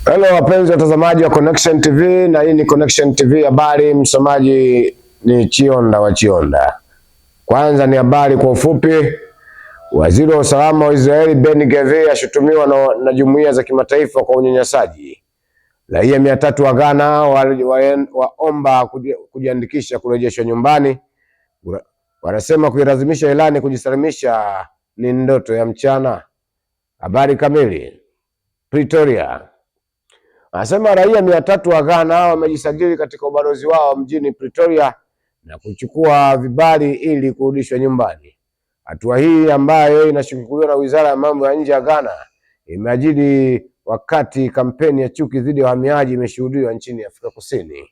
Hello wapenzi watazamaji wa Connection TV, na hii ni Connection TV habari. Msomaji ni Chionda wa Chionda. Kwanza ni habari kwa ufupi. Waziri wa usalama wa Israeli Ben Gvir ashutumiwa na jumuiya za kimataifa kwa unyanyasaji. Raia 300 wa Ghana waomba kujiandikisha kurejeshwa nyumbani. Wanasema kuilazimisha Irani kujisalimisha ni ndoto ya mchana. Habari kamili. Pretoria. Anasema raia 300 wa Ghana wamejisajili katika ubalozi wao mjini Pretoria na kuchukua vibali ili kurudishwa nyumbani. Hatua hii ambayo inashughulikiwa na Wizara ya Mambo ya Nje ya Ghana imeajiri wakati kampeni ya chuki dhidi ya wahamiaji imeshuhudiwa nchini Afrika Kusini.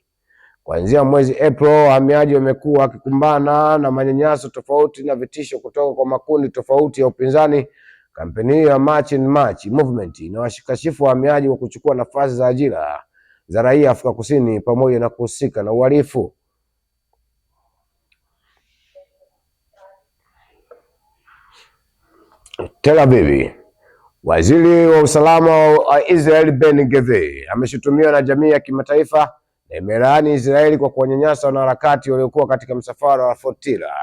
Kuanzia mwezi April, wahamiaji wamekuwa wakikumbana na manyanyaso tofauti na vitisho kutoka kwa makundi tofauti ya upinzani. Kampeni hiyo ya March in March movement inawashikashifu wahamiaji wa kuchukua nafasi za ajira za raia Afrika Kusini pamoja na kuhusika na uhalifu. Tel Aviv. Waziri wa usalama wa Israel Ben Gvir ameshutumiwa na jamii ya kimataifa na imelaani Israeli kwa kuwanyanyasa wanaharakati waliokuwa katika msafara wa Flotilla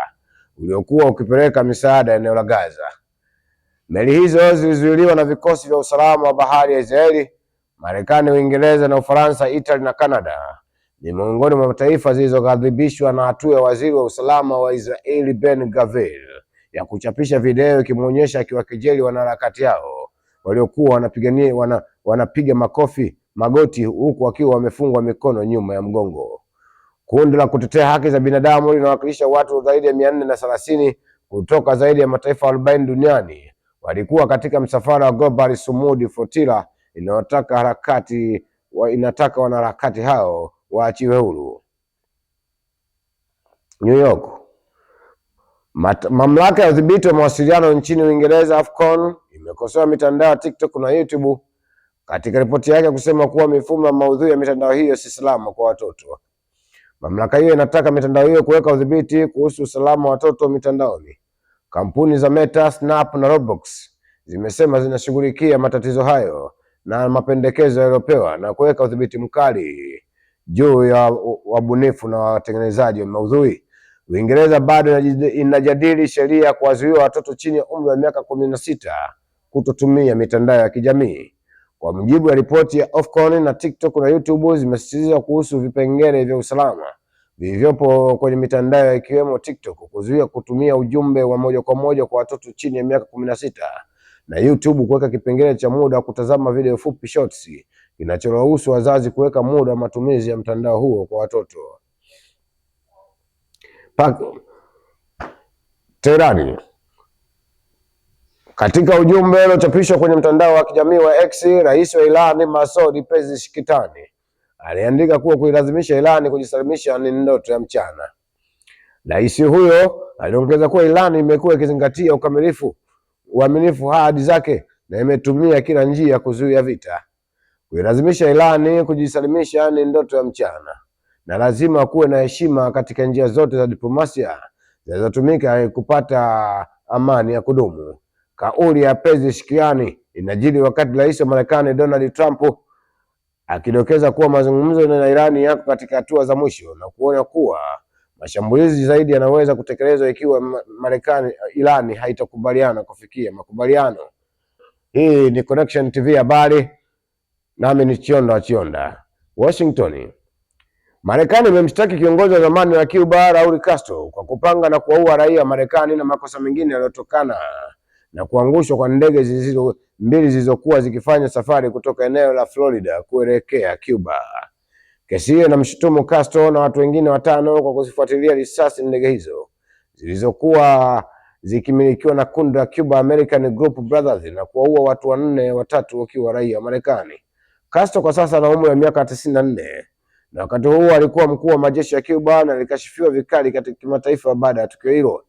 uliokuwa ukipeleka misaada eneo la Gaza. Meli hizo zilizuiliwa na vikosi vya usalama wa bahari ya Israeli. Marekani, Uingereza na Ufaransa, Italy na Canada ni miongoni mwa mataifa zilizoghadhibishwa na hatua ya waziri wa usalama wa Israeli Ben Gvir ya kuchapisha video ikimuonyesha akiwakejeli wanaharakati hao waliokuwa wanapiga magoti huku wakiwa wamefungwa mikono nyuma ya mgongo. Kundi la kutetea haki za binadamu linawakilisha watu zaidi ya 430 kutoka zaidi ya mataifa 40 duniani walikuwa katika msafara wa Global Sumud Flotilla inataka wanaharakati hao waachiwe huru. New York. Mamlaka ya udhibiti wa mawasiliano nchini Uingereza Ofcom imekosoa mitandao ya TikTok na YouTube katika ripoti yake kusema kuwa mifumo ya maudhui ya mitandao hiyo si salama kwa watoto. Mamlaka hiyo inataka mitandao hiyo kuweka udhibiti kuhusu usalama wa watoto mitandaoni. Kampuni za Meta, Snap na Roblox zimesema zinashughulikia matatizo hayo na mapendekezo yaliyopewa na kuweka udhibiti mkali juu ya wabunifu na watengenezaji wa maudhui. Uingereza bado inajadili sheria kuwazuia watoto chini ya umri wa miaka 16 kutotumia mitandao ya kijamii. Kwa mujibu wa ripoti ya Ofcom, na TikTok na YouTube zimesisitiza kuhusu vipengele vya usalama vilivyopo kwenye mitandao ikiwemo TikTok kuzuia kutumia ujumbe wa moja kwa moja kwa watoto chini ya miaka 16 na YouTube kuweka kipengele cha muda wa kutazama video fupi shorts kinachoruhusu wazazi kuweka muda wa matumizi ya mtandao huo kwa watoto. Teherani. Katika ujumbe uliochapishwa kwenye mtandao wa kijamii wa X, Rais wa Iran Masoud Pezeshkian aliandika kuwa kuilazimisha Iran kujisalimisha ni ndoto ya mchana. Rais huyo aliongeza kuwa Iran imekuwa ikizingatia uaminifu ahadi zake na imetumia kila njia kuzuia vita. Kuilazimisha Iran kujisalimisha ni ndoto ya mchana na lazima kuwe na heshima katika njia zote za diplomasia zinazotumika kupata amani ya kudumu. Kauli ya Pezeshkian inajiri wakati Rais wa Marekani Donald Trump akidokeza kuwa mazungumzo na Irani yako katika hatua za mwisho na kuonya kuwa mashambulizi zaidi yanaweza kutekelezwa ikiwa Irani haitakubaliana kufikia makubaliano. Hii ni Connection TV habari, nami ni Chionda wa Chionda. Washington. Marekani imemshtaki kiongozi wa zamani wa Cuba Raul Castro kwa kupanga na kuwaua raia wa Marekani na makosa mengine yaliyotokana na kuangushwa kwa ndege mbili zilizokuwa zikifanya safari kutoka eneo la Florida kuelekea Cuba. Kesi hiyo inamshutumu Castro na watu wengine 5 kwa kuzifuatilia risasi ndege hizo zilizokuwa zikimilikiwa na kundi la Cuba American Group Brothers na kuwaua watu 4 wakiwa raia wa Marekani. Castro kwa sasa ana umri wa miaka 94 na wakati huo alikuwa mkuu wa majeshi ya Cuba na alikashifiwa vikali katika kimataifa baada ya tukio hilo.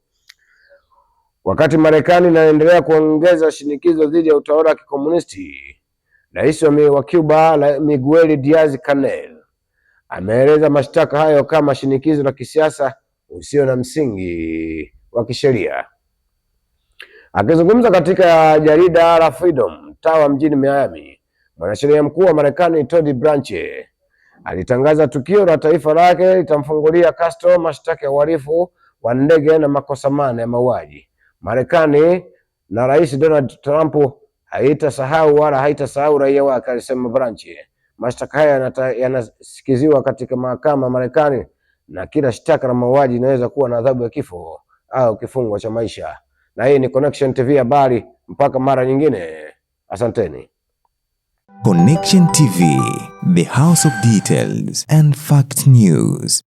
Wakati Marekani inaendelea kuongeza shinikizo dhidi ya utawala wa kikomunisti, Rais wa Cuba Miguel Diaz-Canel ameeleza mashtaka hayo kama shinikizo la kisiasa usio na msingi wa kisheria. Akizungumza katika jarida la Freedom Tower mjini Miami, Mwanasheria mkuu wa Marekani Todd Blanche alitangaza tukio la taifa lake litamfungulia Castro mashtaka ya uhalifu wa ndege na makosa mane ya mauaji. Marekani na Rais Donald Trump haitasahau wala haitasahau raia wake, alisema Blanche. Mashtaka haya yanasikiziwa katika mahakama Marekani na kila shtaka la mauaji inaweza kuwa na adhabu ya kifo au kifungo cha maisha. Na hii ni Connection TV habari, mpaka mara nyingine. Asanteni. Connection TV, the house of details and fact news.